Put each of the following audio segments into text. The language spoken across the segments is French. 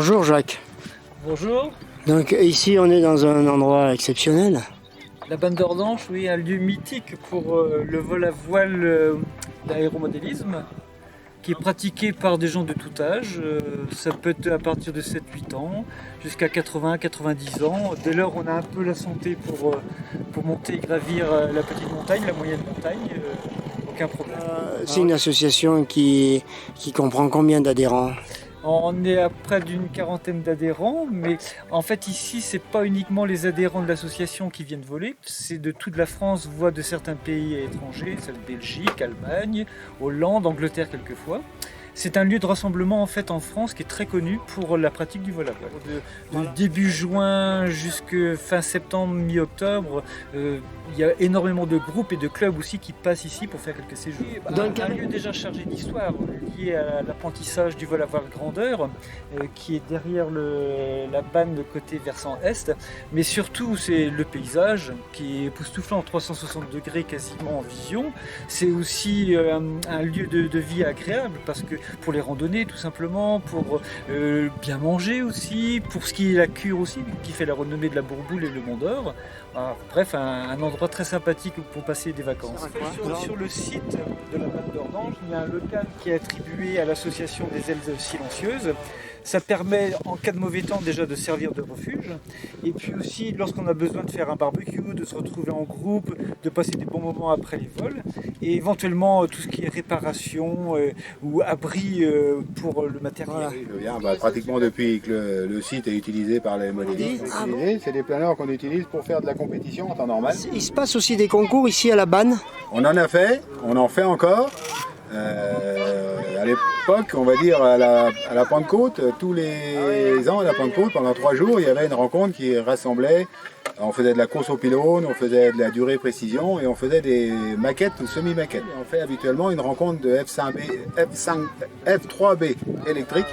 Bonjour Jacques. Bonjour. Donc ici on est dans un endroit exceptionnel. La Banne d'Ordange, oui, un lieu mythique pour le vol à voile d'aéromodélisme qui est pratiqué par des gens de tout âge. Ça peut être à partir de 7-8 ans jusqu'à 80-90 ans. Dès lors on a un peu la santé pour monter et gravir la petite montagne, la moyenne montagne, aucun problème. C'est une association qui comprend combien d'adhérents? On est à près d'une quarantaine d'adhérents, mais en fait ici c'est pas uniquement les adhérents de l'association qui viennent voler, c'est de toute la France, voire de certains pays étrangers, c'est Belgique, Allemagne, Hollande, Angleterre quelquefois. C'est un lieu de rassemblement en fait en France qui est très connu pour la pratique du vol à voile. De début juin jusqu'à fin septembre, mi-octobre, il y a énormément de groupes et de clubs aussi qui passent ici pour faire quelques séjours. Un lieu déjà chargé d'histoire lié à l'apprentissage du vol à voile grandeur qui est derrière la banne de côté versant est, mais surtout c'est le paysage qui est époustouflant en 360 degrés quasiment en vision. C'est aussi un lieu de vie agréable parce que pour les randonnées tout simplement, pour bien manger aussi, pour ce qui est la cure aussi, qui fait la renommée de la Bourboule et le Mont d'Or. Bref, un endroit très sympathique pour passer des vacances. Sur le site de la Banne d'Ordange, il y a un local qui est attribué à l'association des ailes silencieuses. Ça permet en cas de mauvais temps déjà de servir de refuge et puis aussi lorsqu'on a besoin de faire un barbecue, de se retrouver en groupe, de passer des bons moments après les vols et éventuellement tout ce qui est réparation ou abri pour le matériel. Voilà. Pratiquement depuis que le site est utilisé par les modélistes, c'est des planeurs qu'on utilise pour faire de la compétition en temps normal. Il se passe aussi des concours ici à la Banne? On en a fait, on en fait encore. À l'époque, on va dire à la Pentecôte, tous les ans à la Pentecôte, pendant 3 jours, il y avait une rencontre qui rassemblait. On faisait de la course au pylône, on faisait de la durée précision et on faisait des maquettes ou semi-maquettes. On fait habituellement une rencontre de F3B électrique.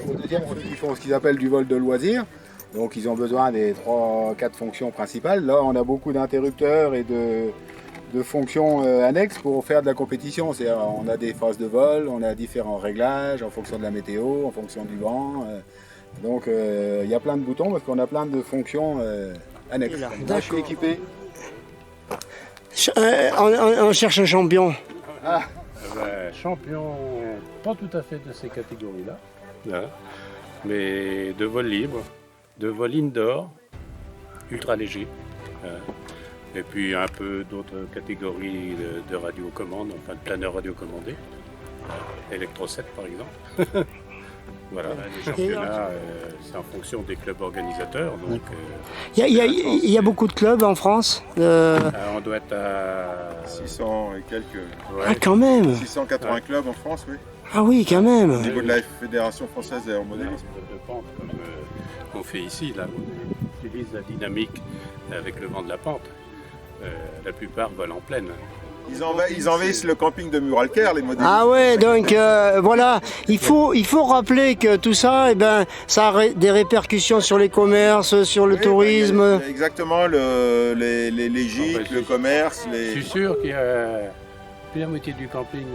Au deuxième, ils font ce qu'ils appellent du vol de loisir. Donc ils ont besoin des 3-4 fonctions principales. Là, on a beaucoup d'interrupteurs et de fonctions annexes pour faire de la compétition. On a des phases de vol, on a différents réglages en fonction de la météo, en fonction du vent. Donc il y a plein de boutons parce qu'on a plein de fonctions annexes. Là, je suis équipé. On cherche un champion. Champion, pas tout à fait de ces catégories-là, hein, mais de vol libre, de vol indoor, ultra léger. Et puis un peu d'autres catégories de radiocommande, enfin de planeurs radiocommandés, Electro 7 par exemple. Voilà, les championnats, c'est en fonction des clubs organisateurs. Donc, il y a beaucoup de clubs en France. On doit être à 600 et quelques. Ouais. Ah quand même. 680 clubs en France, oui. Ah oui, quand même. Au niveau de la Fédération française d'aéromodélisme. De pente comme on fait ici, là, on utilise la dynamique avec le vent de la pente. La plupart volent en pleine. Ils envahissent le camping de Muralcaire, les modélistes. Ah ouais, donc voilà, il faut rappeler que tout ça, ça a des répercussions sur les commerces, sur le tourisme. Exactement, les gîtes, le commerce. Je suis sûr qu'il y a plus la moitié du camping,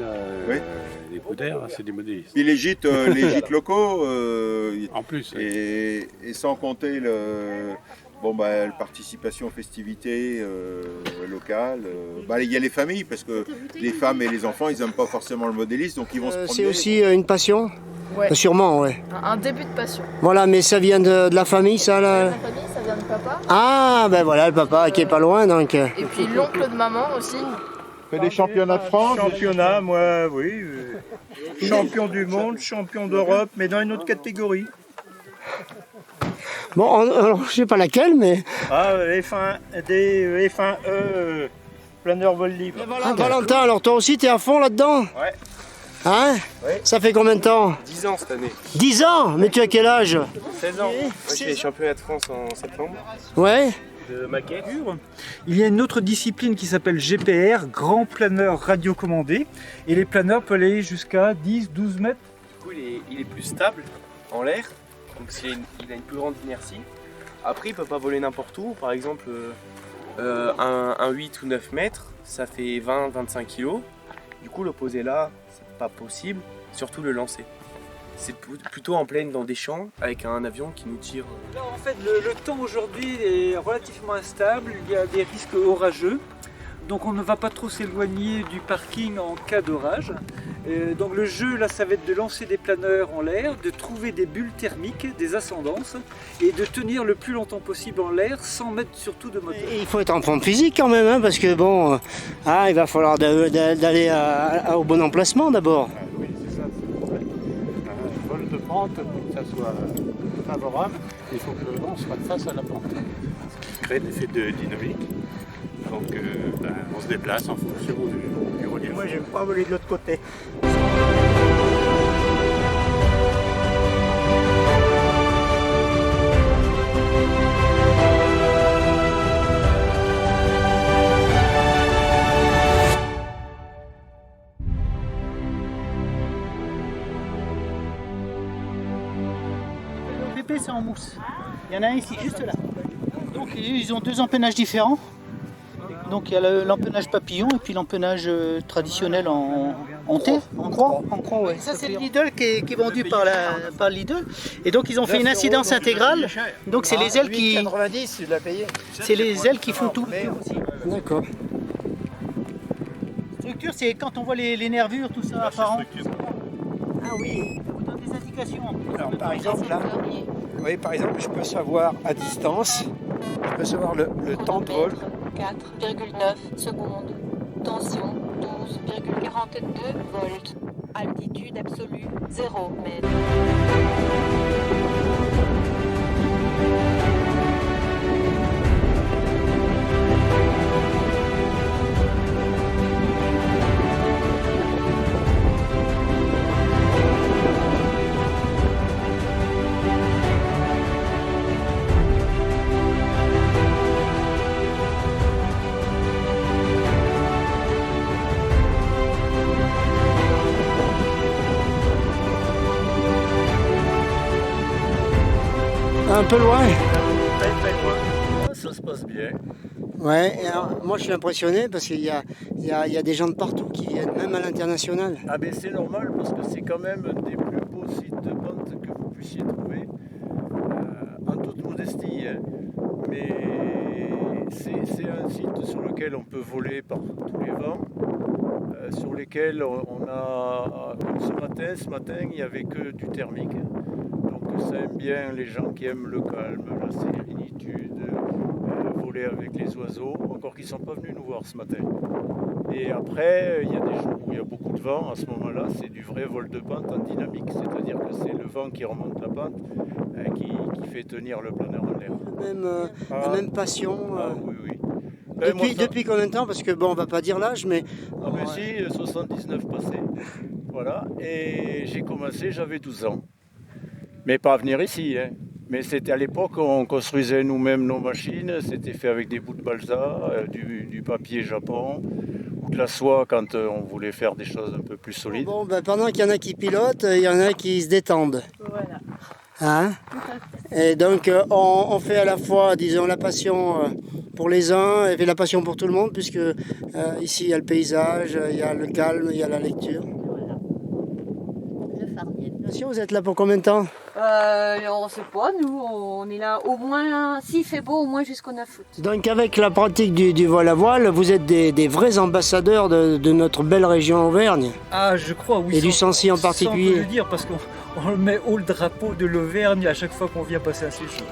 les poudères, c'est des modélistes. Puis les gîtes locaux, en plus. Et sans compter la participation aux festivités locales. Il y a les familles, parce que les femmes et les enfants, ils n'aiment pas forcément le modéliste, donc ils vont se promener. C'est aussi une passion? Ouais. Sûrement, ouais. Un début de passion. Voilà, mais ça vient de la famille, ça là? La famille, ça vient de papa. Ah, ben voilà, le papa qui est pas loin, donc. Et puis l'oncle de maman aussi. Fait des championnats de France. Championnat, moi, oui. Champion du monde, champion d'Europe, mais dans une autre catégorie. Bon, alors, je sais pas laquelle, mais. F1, des F1E, planeur vol libre. Valentin, alors toi aussi, t'es à fond là-dedans? Ouais. Hein? Ouais. Ça fait combien de temps? 10 ans cette année. 10 ans? Mais tu as quel âge? 16 ans. Moi, je fais les championnats de France en septembre. Ouais. De maquette. Il y a une autre discipline qui s'appelle GPR, Grand Planeur Radiocommandé. Et les planeurs peuvent aller jusqu'à 10-12 mètres. Du coup, il est plus stable en l'air. Donc il a une plus grande inertie. Après, il ne peut pas voler n'importe où. Par exemple, un 8 ou 9 mètres, ça fait 20-25 kg. Du coup, le poser là, c'est pas possible. Surtout le lancer. c'est plutôt en plaine dans des champs avec un avion qui nous tire. Là, en fait, le temps aujourd'hui est relativement instable, il y a des risques orageux. Donc on ne va pas trop s'éloigner du parking en cas d'orage. Donc le jeu là, ça va être de lancer des planeurs en l'air, de trouver des bulles thermiques, des ascendances et de tenir le plus longtemps possible en l'air sans mettre surtout de moteur. Et il faut être en forme physique quand même, hein, parce que bon, il va falloir d'aller au bon emplacement d'abord. Oui, c'est ça. Un vol de pente, pour que ça soit favorable, il faut que le vent soit face à la pente. Ce qui crée l'effet de dynamique. Donc on se déplace en fonction du relief. Moi, j'aime pas voler de l'autre côté. Le PP c'est en mousse. Il y en a un ici, juste là. Donc ils ont 2 empennages différents. Donc il y a l'empennage papillon et puis l'empennage traditionnel en terre, en croix. Ouais. Ça c'est le Lidl qui est vendu par Lidl. Et donc ils ont fait une incidence intégrale. Donc c'est les ailes qui. 90, tu l'as payé. C'est les ailes qui font tout. D'accord. Structure, c'est quand on voit les nervures, tout ça apparent. Ah oui. Ça vous donne des indications. Alors, par exemple, là, oui, par exemple, je peux savoir à distance, je peux savoir le temps de vol. 4,9 secondes. Tension 12,42 volts. Altitude absolue 0 mètres. Un peu loin. Ça se passe bien. Ouais, et alors, moi je suis impressionné parce qu'il y a des gens de partout qui viennent, même à l'international. Ah ben c'est normal parce que c'est quand même un des plus beaux sites de pente que vous puissiez trouver, en toute modestie. Hein. Mais c'est un site sur lequel on peut voler par tous les vents, sur lesquels on a, comme ce matin il n'y avait que du thermique. Donc ça aime bien les gens qui aiment le calme, la sérénitude, voler avec les oiseaux, encore qu'ils ne sont pas venus nous voir ce matin. Et après, il y a des jours où il y a beaucoup de vent, à ce moment-là, c'est du vrai vol de pente en dynamique, c'est-à-dire que c'est le vent qui remonte la pente qui fait tenir le planeur en l'air. La même passion. Oui, oui. Depuis combien de temps? Parce que bon, on va pas dire l'âge, mais... Ah ben si, 79 passé. Voilà, et j'ai commencé, j'avais 12 ans. Mais pas à venir ici, hein. Mais c'était à l'époque, on construisait nous-mêmes nos machines, c'était fait avec des bouts de balsa, du papier Japon, ou de la soie quand on voulait faire des choses un peu plus solides. Bon, ben, pendant qu'il y en a qui pilotent, il y en a qui se détendent. Voilà. Hein? Et donc on fait à la fois, disons, la passion pour les uns et puis la passion pour tout le monde, puisque ici il y a le paysage, il y a le calme, il y a la lecture. Voilà. Le farnier. Monsieur, vous êtes là pour combien de temps? On ne sait pas, nous, on est là au moins, s'il fait beau, au moins jusqu'au 9 août. Donc avec la pratique du vol à voile, vous êtes des vrais ambassadeurs de notre belle région Auvergne. Ah, je crois, oui. Et du Sancy en particulier. Sans te le dire, parce qu'on met haut le drapeau de l'Auvergne à chaque fois qu'on vient passer un séjour.